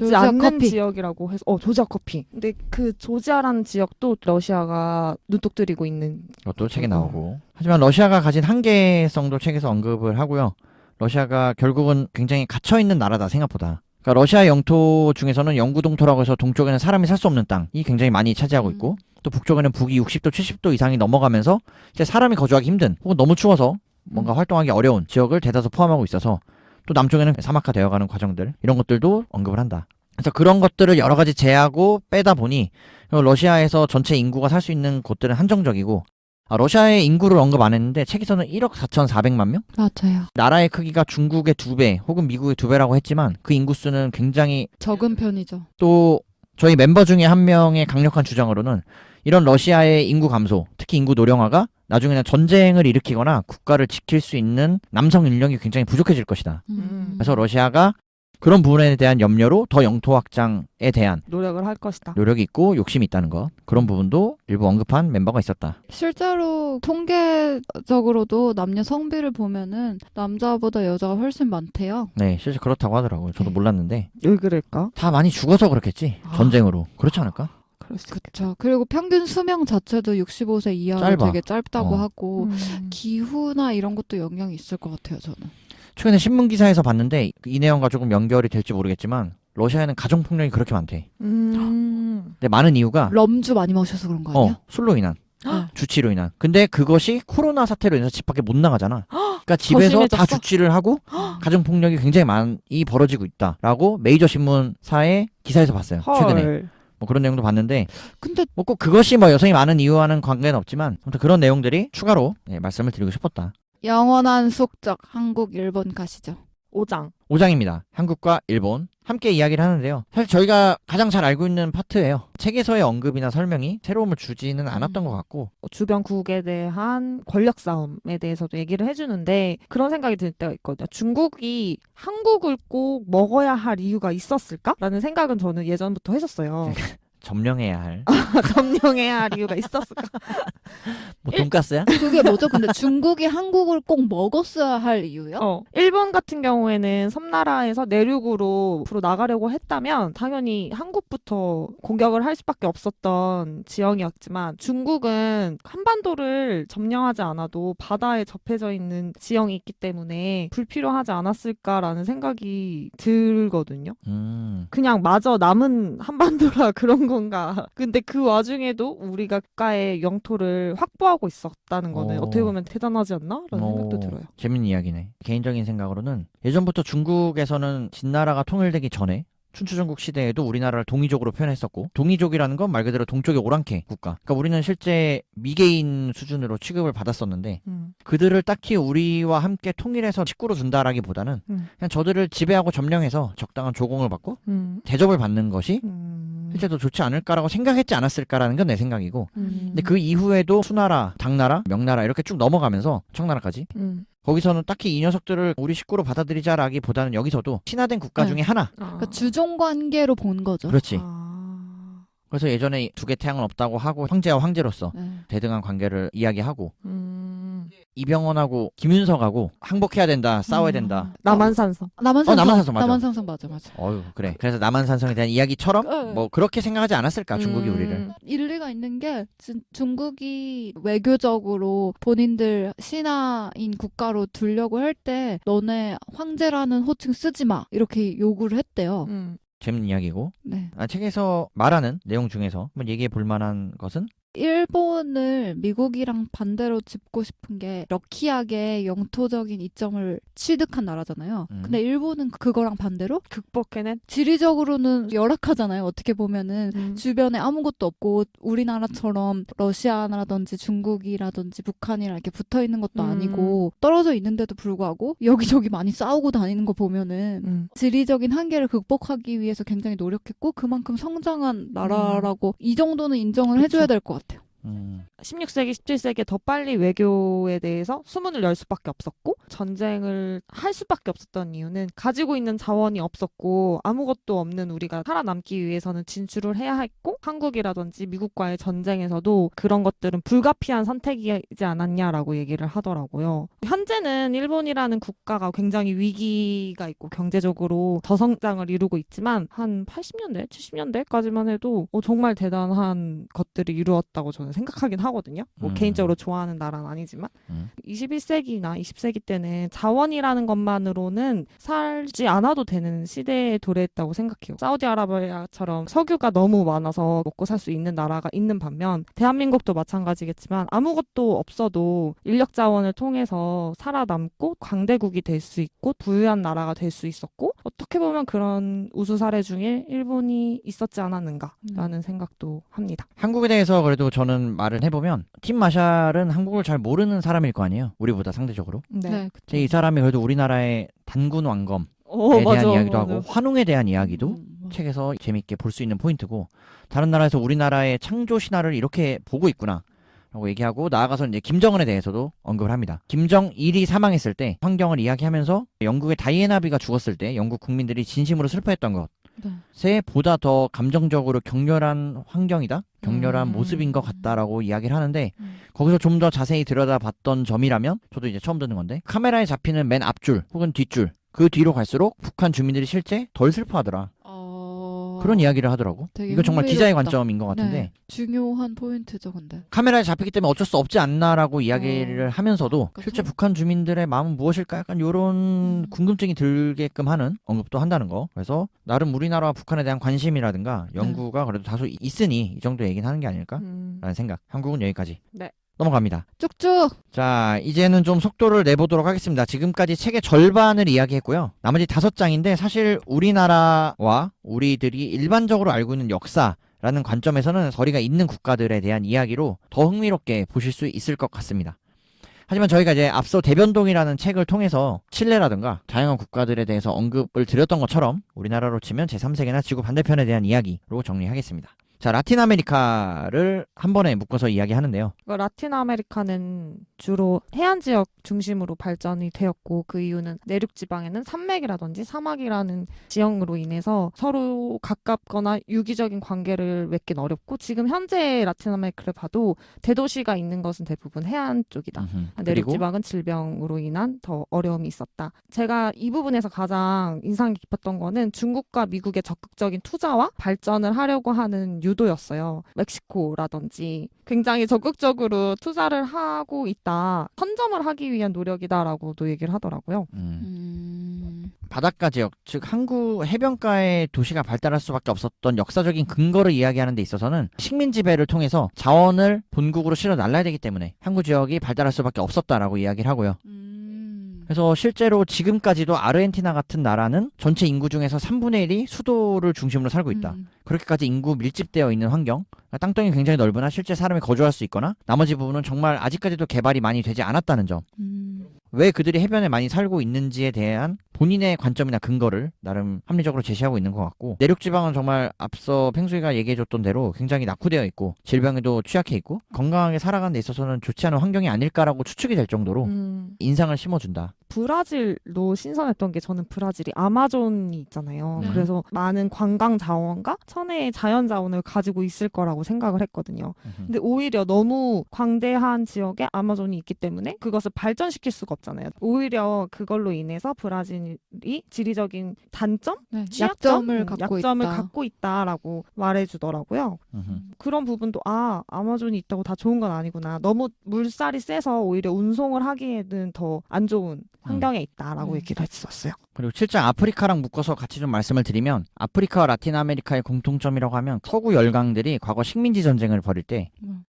조지아 않는 커피. 지역이라고 해서 조지아 커피. 근데 그 조지아라는 지역도 러시아가 눈독 들이고 있는 것도 책에 나오고. 하지만 러시아가 가진 한계성도 책에서 언급을 하고요. 러시아가 결국은 굉장히 갇혀있는 나라다 생각보다. 그러니까 러시아 영토 중에서는 영구동토라고 해서 동쪽에는 사람이 살 수 없는 땅이 굉장히 많이 차지하고 있고 또 북쪽에는 북위 60도 70도 이상이 넘어가면서 이제 사람이 거주하기 힘든 혹은 너무 추워서 뭔가 활동하기 어려운 지역을 대다수 포함하고 있어서 또 남쪽에는 사막화되어가는 과정들 이런 것들도 언급을 한다. 그래서 그런 것들을 여러 가지 제하고 빼다 보니 러시아에서 전체 인구가 살 수 있는 곳들은 한정적이고 러시아의 인구를 언급 안 했는데 책에서는 1억 4,400만 명? 맞아요. 나라의 크기가 중국의 2배 혹은 미국의 2배라고 했지만 그 인구수는 굉장히 적은 편이죠. 또 저희 멤버 중에 한 명의 강력한 주장으로는 이런 러시아의 인구 감소, 특히 인구 노령화가 나중에는 전쟁을 일으키거나 국가를 지킬 수 있는 남성 인력이 굉장히 부족해질 것이다. 그래서 러시아가 그런 부분에 대한 염려로 더 영토 확장에 대한 노력을 할 것이다. 노력이 있고 욕심이 있다는 것. 그런 부분도 일부 언급한 멤버가 있었다. 실제로 통계적으로도 남녀 성비를 보면은 남자보다 여자가 훨씬 많대요. 네, 실제 그렇다고 하더라고요. 저도 몰랐는데. 왜 그럴까? 다 많이 죽어서 그렇겠지. 전쟁으로. 그렇지 않을까? 그렇죠. 그리고 평균 수명 자체도 65세 이하로 짧아. 되게 짧다고 하고 음. 기후나 이런 것도 영향이 있을 것 같아요. 저는. 최근에 신문 기사에서 봤는데 이 내용과 조금 연결이 될지 모르겠지만 러시아에는 가정폭력이 그렇게 많대. 근데 많은 이유가 럼주 많이 마셔서 그런 거 아니야? 술로 인한. 네. 주치로 인한. 근데 그것이 코로나 사태로 인해서 집 밖에 못 나가잖아. 그러니까 집에서 심해졌어? 다 주치를 하고 가정폭력이 굉장히 많이 벌어지고 있다라고 메이저 신문사의 기사에서 봤어요. 최근에. 뭐 그런 내용도 봤는데 근데 뭐 꼭 그것이 뭐 여성이 많은 이유와는 관계는 없지만 아무튼 그런 내용들이 추가로 말씀을 드리고 싶었다. 영원한 숙적 한국 일본 가시죠. 5장입니다. 한국과 일본 함께 이야기를 하는데요. 사실 저희가 가장 잘 알고 있는 파트예요. 책에서의 언급이나 설명이 새로움을 주지는 않았던 것 같고 주변국에 대한 권력 싸움에 대해서도 얘기를 해주는데 그런 생각이 들 때가 있거든요. 중국이 한국을 꼭 먹어야 할 이유가 있었을까? 라는 생각은 저는 예전부터 했었어요. 점령해야 할. 점령해야 할 이유가 있었을까? 뭐 돈가스야? 그게 뭐죠? 근데 중국이 한국을 꼭 먹었어야 할 이유요? 일본 같은 경우에는 섬나라에서 내륙으로 앞으로 나가려고 했다면 당연히 한국부터 공격을 할 수밖에 없었던 지형이었지만 중국은 한반도를 점령하지 않아도 바다에 접해져 있는 지형이 있기 때문에 불필요하지 않았을까라는 생각이 들거든요. 그냥 마저 남은 한반도라 그런 건가. 근데 그 와중에도 우리가 국가의 영토를 확보하고 있었다는 거는 어떻게 보면 대단하지 않나? 라는 생각도 들어요. 재밌는 이야기네. 개인적인 생각으로는 예전부터 중국에서는 진나라가 통일되기 전에 춘추전국 시대에도 우리나라를 동이족으로 표현했었고, 동이족이라는 건 말 그대로 동쪽의 오랑캐 국가. 그러니까 우리는 실제 미개인 수준으로 취급을 받았었는데 그들을 딱히 우리와 함께 통일해서 식구로 둔다라기보다는 그냥 저들을 지배하고 점령해서 적당한 조공을 받고 대접을 받는 것이 실제 더 좋지 않을까라고 생각했지 않았을까라는 건 내 생각이고, 근데 그 이후에도 수나라, 당나라, 명나라 이렇게 쭉 넘어가면서 청나라까지 거기서는 딱히 이 녀석들을 우리 식구로 받아들이자라기보다는 여기서도 신화된 국가 중에 하나. 그러니까 주종 관계로 본 거죠. 그렇지. 그래서 예전에 두 개 태양은 없다고 하고 황제와 황제로서 대등한 관계를 이야기하고 이병헌하고 김윤석하고 항복해야 된다, 싸워야 된다. 남한산성. 남한산성 맞아. 남한산성 맞아. 어휴, 그래. 그래서 남한산성에 대한 이야기처럼 뭐 그렇게 생각하지 않았을까 중국이 우리를. 일리가 있는 게 중국이 외교적으로 본인들 신하인 국가로 두려고 할 때 너네 황제라는 호칭 쓰지 마 이렇게 요구를 했대요. 재밌는 이야기고. 네. 책에서 말하는 내용 중에서 한번 얘기해 볼 만한 것은 일본을 미국이랑 반대로 짚고 싶은 게 럭키하게 영토적인 이점을 취득한 나라잖아요. 근데 일본은 그거랑 반대로 극복해낸? 지리적으로는 열악하잖아요. 어떻게 보면은 주변에 아무것도 없고 우리나라처럼 러시아라든지 중국이라든지 북한이랑 이렇게 붙어있는 것도 아니고 떨어져 있는데도 불구하고 여기저기 많이 싸우고 다니는 거 보면은 지리적인 한계를 극복하기 위해서 굉장히 노력했고 그만큼 성장한 나라라고 이 정도는 인정을 해줘야 될 것 같아요. 16세기, 17세기에 더 빨리 외교에 대해서 수문을 열 수밖에 없었고 전쟁을 할 수밖에 없었던 이유는 가지고 있는 자원이 없었고 아무것도 없는 우리가 살아남기 위해서는 진출을 해야 했고 한국이라든지 미국과의 전쟁에서도 그런 것들은 불가피한 선택이지 않았냐라고 얘기를 하더라고요. 현재는 일본이라는 국가가 굉장히 위기가 있고 경제적으로 저성장을 이루고 있지만 한 80년대, 70년대까지만 해도 정말 대단한 것들을 이루었다고 저는 생각하긴 하거든요. 뭐 개인적으로 좋아하는 나라는 아니지만 21세기나 20세기 때는 자원이라는 것만으로는 살지 않아도 되는 시대에 도래했다고 생각해요. 사우디아라비아처럼 석유가 너무 많아서 먹고 살 수 있는 나라가 있는 반면 대한민국도 마찬가지겠지만 아무것도 없어도 인력 자원을 통해서 살아남고 강대국이 될 수 있고 부유한 나라가 될 수 있었고 어떻게 보면 그런 우수 사례 중에 일본이 있었지 않았는가라는 생각도 합니다. 한국에 대해서 그래도 저는 말을 해보면 팀 마샬은 한국을 잘 모르는 사람일 거 아니에요. 우리보다 상대적으로. 네. 이 사람이 그래도 우리나라의 단군 왕검에 대한 이야기도 하고 환웅에 대한 이야기도 책에서 재밌게 볼 수 있는 포인트고 다른 나라에서 우리나라의 창조 신화를 이렇게 보고 있구나 라고 얘기하고 나아가서 이제 김정은에 대해서도 언급을 합니다. 김정일이 사망했을 때 환경을 이야기하면서 영국의 다이애나비가 죽었을 때 영국 국민들이 진심으로 슬퍼했던 것에 보다 더 감정적으로 격렬한 환경이다? 격렬한 모습인 것 같다라고 이야기를 하는데 거기서 좀 더 자세히 들여다봤던 점이라면 저도 이제 처음 듣는 건데 카메라에 잡히는 맨 앞줄 혹은 뒷줄 그 뒤로 갈수록 북한 주민들이 실제 덜 슬퍼하더라. 그런 이야기를 하더라고. 이거 정말 기자의 관점인 것 같은데 네. 중요한 포인트죠. 근데 카메라에 잡히기 때문에 어쩔 수 없지 않나라고 이야기를 하면서도 실제 북한 주민들의 마음은 무엇일까 약간 이런 궁금증이 들게끔 하는 언급도 한다는 거. 그래서 나름 우리나라와 북한에 대한 관심이라든가 연구가 그래도 다소 있으니 이 정도 얘기는 하는 게 아닐까라는 생각. 한국은 여기까지. 네. 넘어갑니다. 쭉쭉. 자, 이제는 좀 속도를 내보도록 하겠습니다. 지금까지 책의 절반을 이야기했고요. 나머지 5장인데 사실 우리나라와 우리들이 일반적으로 알고 있는 역사라는 관점에서는 거리가 있는 국가들에 대한 이야기로 더 흥미롭게 보실 수 있을 것 같습니다. 하지만 저희가 이제 앞서 대변동이라는 책을 통해서 칠레라든가 다양한 국가들에 대해서 언급을 드렸던 것처럼 우리나라로 치면 제3세계나 지구 반대편에 대한 이야기로 정리하겠습니다. 자, 라틴 아메리카를 한 번에 묶어서 이야기하는데요. 라틴 아메리카는 주로 해안 지역 중심으로 발전이 되었고 그 이유는 내륙 지방에는 산맥이라든지 사막이라는 지형으로 인해서 서로 가깝거나 유기적인 관계를 맺긴 어렵고 지금 현재 라틴 아메리카를 봐도 대도시가 있는 것은 대부분 해안 쪽이다. 내륙 지방은 질병으로 인한 더 어려움이 있었다. 제가 이 부분에서 가장 인상 깊었던 거는 중국과 미국의 적극적인 투자와 발전을 하려고 하는 유도였어요. 멕시코라든지 굉장히 적극적으로 투자를 하고 있다. 선점을 하기 위한 노력이다라고도 얘기를 하더라고요. 바닷가 지역, 즉 항구 해변가의 도시가 발달할 수밖에 없었던 역사적인 근거를 이야기하는 데 있어서는 식민 지배를 통해서 자원을 본국으로 실어 날라야 되기 때문에 항구 지역이 발달할 수밖에 없었다라고 이야기를 하고요. 그래서 실제로 지금까지도 아르헨티나 같은 나라는 전체 인구 중에서 3분의 1이 수도를 중심으로 살고 있다. 그렇게까지 인구 밀집되어 있는 환경, 땅덩이 굉장히 넓으나 실제 사람이 거주할 수 있거나 나머지 부분은 정말 아직까지도 개발이 많이 되지 않았다는 점. 왜 그들이 해변에 많이 살고 있는지에 대한 본인의 관점이나 근거를 나름 합리적으로 제시하고 있는 것 같고, 내륙지방은 정말 앞서 팽수이가 얘기해줬던 대로 굉장히 낙후되어 있고 질병에도 취약해 있고 건강하게 살아가는 데 있어서는 좋지 않은 환경이 아닐까라고 추측이 될 정도로 인상을 심어준다. 브라질도 신선했던 게 저는 브라질이 아마존이 있잖아요. 그래서 많은 관광 자원과 천혜의 자연 자원을 가지고 있을 거라고 생각을 했거든요. 근데 오히려 너무 광대한 지역에 아마존이 있기 때문에 그것을 발전시킬 수가 없잖아요. 오히려 그걸로 인해서 브라질이 지리적인 단점? 약점을 갖고 있다라고 말해주더라고요. 그런 부분도 아마존이 있다고 다 좋은 건 아니구나. 너무 물살이 세서 오히려 운송을 하기에는 더 안 좋은 환경에 있다라고 얘기를 했었어요. 그리고 실장 아프리카랑 묶어서 같이 좀 말씀을 드리면, 아프리카와 라틴 아메리카의 공통점이라고 하면 서구 열강들이 과거 식민지 전쟁을 벌일 때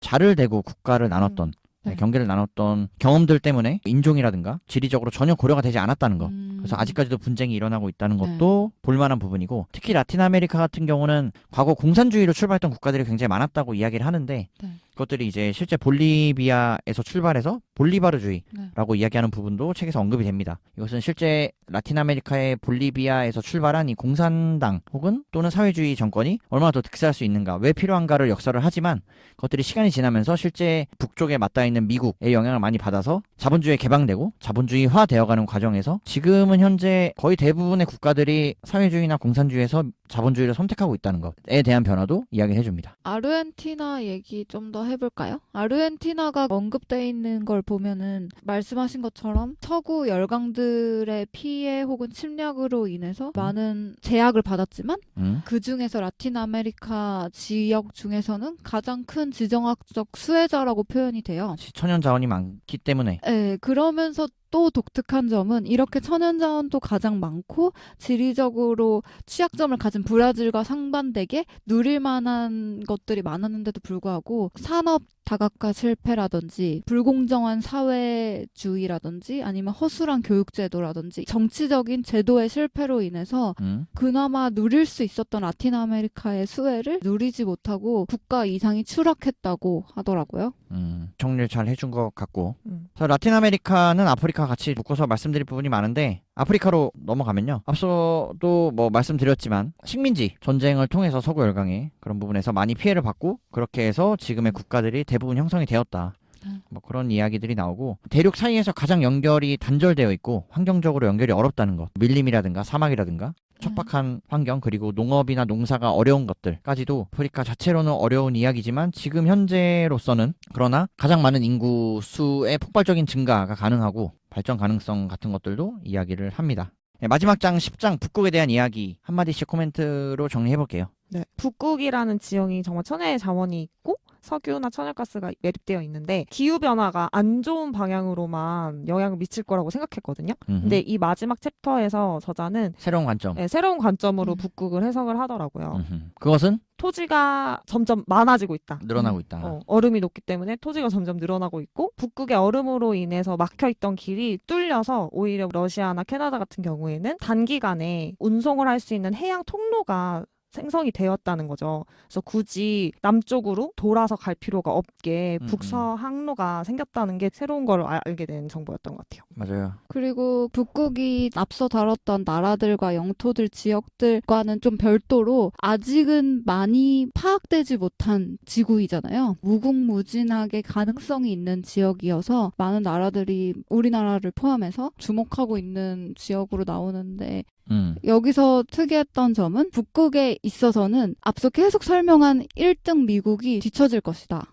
자를 대고 국가를 나눴던 경계를 나눴던 경험들 때문에 인종이라든가 지리적으로 전혀 고려가 되지 않았다는 것. 그래서 아직까지도 분쟁이 일어나고 있다는 것도 볼만한 부분이고, 특히 라틴 아메리카 같은 경우는 과거 공산주의로 출발했던 국가들이 굉장히 많았다고 이야기를 하는데 그것들이 이제 실제 볼리비아에서 출발해서 볼리바르주의라고 이야기하는 부분도 책에서 언급이 됩니다. 이것은 실제 라틴 아메리카의 볼리비아에서 출발한 이 공산당 혹은 또는 사회주의 정권이 얼마나 더 득세할 수 있는가, 왜 필요한가를 역설을 하지만 그것들이 시간이 지나면서 실제 북쪽에 맞닿아 있는 미국의 영향을 많이 받아서 자본주의에 개방되고 자본주의화 되어가는 과정에서 지금은 현재 거의 대부분의 국가들이 사회주의나 공산주의에서 자본주의를 선택하고 있다는 것에 대한 변화도 이야기를 해줍니다. 아르헨티나 얘기 좀 더 해볼까요? 아르헨티나가 언급되어 있는 걸 보면은 말씀하신 것처럼 서구 열강들의 피해 혹은 침략으로 인해서 많은 제약을 받았지만 그 중에서 라틴 아메리카 지역 중에서는 가장 큰 지정학적 수혜자라고 표현이 돼요. 천연 자원이 많기 때문에. 네, 그러면서 또 독특한 점은 이렇게 천연자원도 가장 많고 지리적으로 취약점을 가진 브라질과 상반되게 누릴 만한 것들이 많았는데도 불구하고 산업 다각화 실패라든지 불공정한 사회주의라든지 아니면 허술한 교육제도라든지 정치적인 제도의 실패로 인해서 그나마 누릴 수 있었던 라틴 아메리카의 수혜를 누리지 못하고 국가 이상이 추락했다고 하더라고요. 정리를 잘 해준 것 같고, 라틴 아메리카는 아프리카 같이 묶어서 말씀드릴 부분이 많은데, 아프리카로 넘어가면요, 앞서도 뭐 말씀드렸지만 식민지 전쟁을 통해서 서구 열강의 그런 부분에서 많이 피해를 받고 그렇게 해서 지금의 국가들이 대부분 형성이 되었다. 뭐 그런 이야기들이 나오고, 대륙 사이에서 가장 연결이 단절되어 있고 환경적으로 연결이 어렵다는 것, 밀림이라든가 사막이라든가 척박한 환경, 그리고 농업이나 농사가 어려운 것들까지도 아프리카 자체로는 어려운 이야기지만 지금 현재로서는 그러나 가장 많은 인구 수의 폭발적인 증가가 가능하고 발전 가능성 같은 것들도 이야기를 합니다. 마지막 장 10장 북극에 대한 이야기 한마디씩 코멘트로 정리해볼게요. 네, 북극이라는 지형이 정말 천혜의 자원이 있고 석유나 천연가스가 매립되어 있는데 기후변화가 안 좋은 방향으로만 영향을 미칠 거라고 생각했거든요. 근데 이 마지막 챕터에서 저자는 새로운 관점, 새로운 관점으로 북극을 해석을 하더라고요. 그것은 토지가 점점 많아지고 있다. 늘어나고 있다. 얼음이 녹기 때문에 토지가 점점 늘어나고 있고 북극의 얼음으로 인해서 막혀있던 길이 뚫려서 오히려 러시아나 캐나다 같은 경우에는 단기간에 운송을 할 수 있는 해양 통로가 생성이 되었다는 거죠. 그래서 굳이 남쪽으로 돌아서 갈 필요가 없게 북서 항로가 생겼다는 게 새로운 걸 알게 된 정보였던 것 같아요. 맞아요. 그리고 북극이 앞서 다뤘던 나라들과 영토들, 지역들과는 좀 별도로 아직은 많이 파악되지 못한 지구이잖아요. 무궁무진하게 가능성이 있는 지역이어서 많은 나라들이 우리나라를 포함해서 주목하고 있는 지역으로 나오는데 여기서 특이했던 점은 북극에 있어서는 앞서 계속 설명한 1등 미국이 뒤처질 것이다.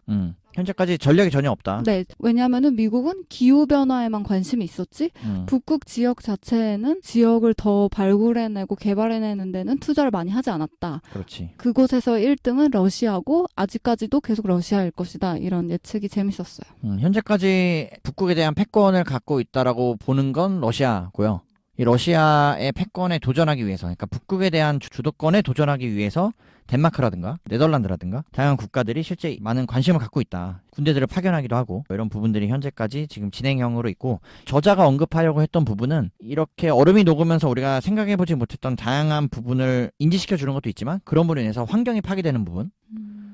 현재까지 전력이 전혀 없다. 네, 왜냐하면 미국은 기후변화에만 관심이 있었지 북극 지역 자체에는 지역을 더 발굴해내고 개발해내는 데는 투자를 많이 하지 않았다. 그렇지. 그곳에서 1등은 러시아고 아직까지도 계속 러시아일 것이다. 이런 예측이 재밌었어요. 현재까지 북극에 대한 패권을 갖고 있다라고 보는 건 러시아고요. 이 러시아의 패권에 도전하기 위해서, 그러니까 북극에 대한 주도권에 도전하기 위해서 덴마크라든가 네덜란드라든가 다양한 국가들이 실제 많은 관심을 갖고 있다. 군대들을 파견하기도 하고 이런 부분들이 현재까지 지금 진행형으로 있고, 저자가 언급하려고 했던 부분은 이렇게 얼음이 녹으면서 우리가 생각해보지 못했던 다양한 부분을 인지시켜주는 것도 있지만, 그런 부분에 인해서 환경이 파괴되는 부분,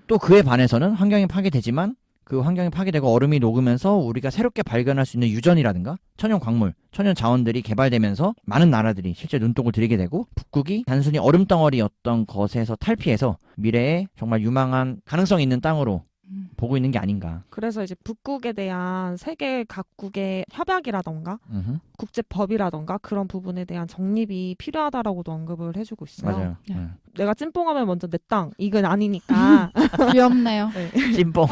또 그에 반해서는 환경이 파괴되지만 그 환경이 파괴되고 얼음이 녹으면서 우리가 새롭게 발견할 수 있는 유전이라든가 천연 광물, 천연 자원들이 개발되면서 많은 나라들이 실제 눈독을 들이게 되고, 북극이 단순히 얼음덩어리였던 것에서 탈피해서 미래에 정말 유망한 가능성 있는 땅으로 보고 있는 게 아닌가. 그래서 이제 북극에 대한 세계 각국의 협약이라던가 국제법이라던가 그런 부분에 대한 정립이 필요하다라고도 언급을 해주고 있어요. 맞아요. 네. 내가 찐뽕하면 먼저 내 땅, 이건 아니니까. 귀엽네요. 네. 찐뽕.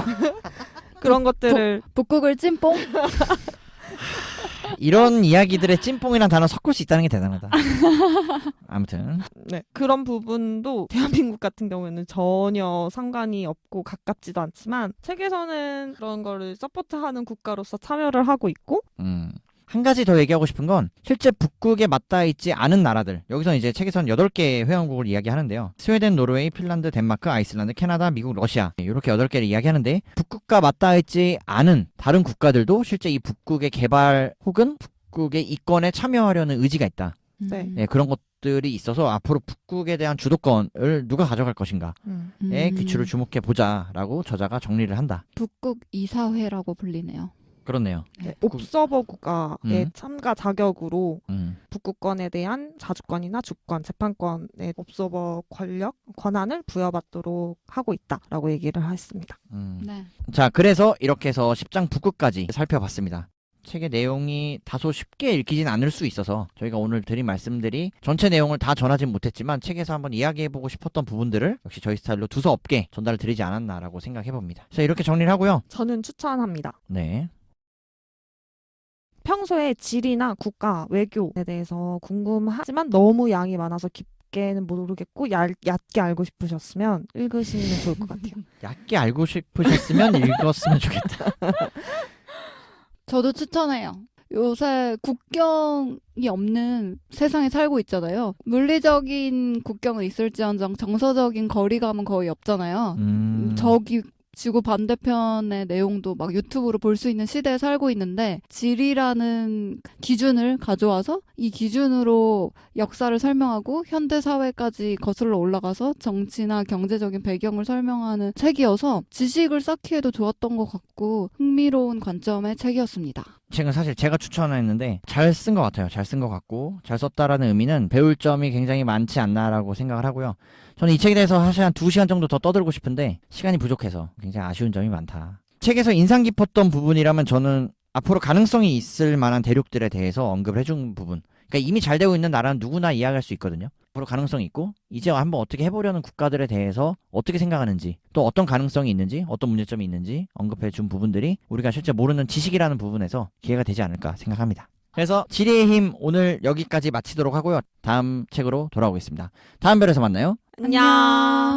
그런 것들을 북극을 찐뽕? 이런 이야기들의 찐뽕이란 단어 섞을 수 있다는 게 대단하다. 아무튼 네, 그런 부분도 대한민국 같은 경우에는 전혀 상관이 없고 가깝지도 않지만 책에서는 그런 거를 서포트하는 국가로서 참여를 하고 있고, 한 가지 더 얘기하고 싶은 건 실제 북극에 맞닿아 있지 않은 나라들, 여기서 이제 책에서는 8개의 회원국을 이야기하는데요. 스웨덴, 노르웨이, 핀란드, 덴마크, 아이슬란드, 캐나다, 미국, 러시아, 이렇게 8개를 이야기하는데, 북극과 맞닿아 있지 않은 다른 국가들도 실제 이 북극의 개발 혹은 북극의 이권에 참여하려는 의지가 있다. 네. 네, 그런 것들이 있어서 앞으로 북극에 대한 주도권을 누가 가져갈 것인가에 귀추를 주목해 보자라고 저자가 정리를 한다. 북극 이사회라고 불리네요. 그렇네요. 네, 옵서버 국가의 참가 자격으로 북극권에 대한 자주권이나 주권, 재판권의 옵서버 권한을 부여받도록 하고 있다라고 얘기를 했습니다. 네. 자, 그래서 이렇게 해서 10장 북극까지 살펴봤습니다. 책의 내용이 다소 쉽게 읽히진 않을 수 있어서 저희가 오늘 드린 말씀들이 전체 내용을 다 전하진 못했지만 책에서 한번 이야기해보고 싶었던 부분들을 역시 저희 스타일로 두서없게 전달을 드리지 않았나라고 생각해봅니다. 자, 이렇게 정리를 하고요. 저는 추천합니다. 네. 평소에 지리나 국가, 외교에 대해서 궁금하지만 너무 양이 많아서 깊게는 모르겠고 얕게 알고 싶으셨으면 읽으시면 좋을 것 같아요. 얕게 알고 싶으셨으면 읽었으면 좋겠다. 저도 추천해요. 요새 국경이 없는 세상에 살고 있잖아요. 물리적인 국경은 있을지언정 정서적인 거리감은 거의 없잖아요. 저기 지구 반대편의 내용도 막 유튜브로 볼 수 있는 시대에 살고 있는데, 지리라는 기준을 가져와서 이 기준으로 역사를 설명하고 현대 사회까지 거슬러 올라가서 정치나 경제적인 배경을 설명하는 책이어서 지식을 쌓기에도 좋았던 것 같고 흥미로운 관점의 책이었습니다. 책은 사실 제가 추천했는데 잘 쓴 것 같아요. 잘 쓴 것 같고 잘 썼다라는 의미는 배울 점이 굉장히 많지 않나라고 생각을 하고요. 저는 이 책에 대해서 사실 한 2시간 정도 더 떠들고 싶은데 시간이 부족해서 굉장히 아쉬운 점이 많다. 책에서 인상 깊었던 부분이라면 저는 앞으로 가능성이 있을 만한 대륙들에 대해서 언급을 해준 부분. 그러니까 이미 잘 되고 있는 나라는 누구나 이해할 수 있거든요. 앞으로 가능성이 있고 이제 한번 어떻게 해보려는 국가들에 대해서 어떻게 생각하는지, 또 어떤 가능성이 있는지, 어떤 문제점이 있는지 언급해준 부분들이 우리가 실제 모르는 지식이라는 부분에서 기회가 되지 않을까 생각합니다. 그래서 지리의 힘 오늘 여기까지 마치도록 하고요. 다음 책으로 돌아오겠습니다. 다음 별에서 만나요. 안녕.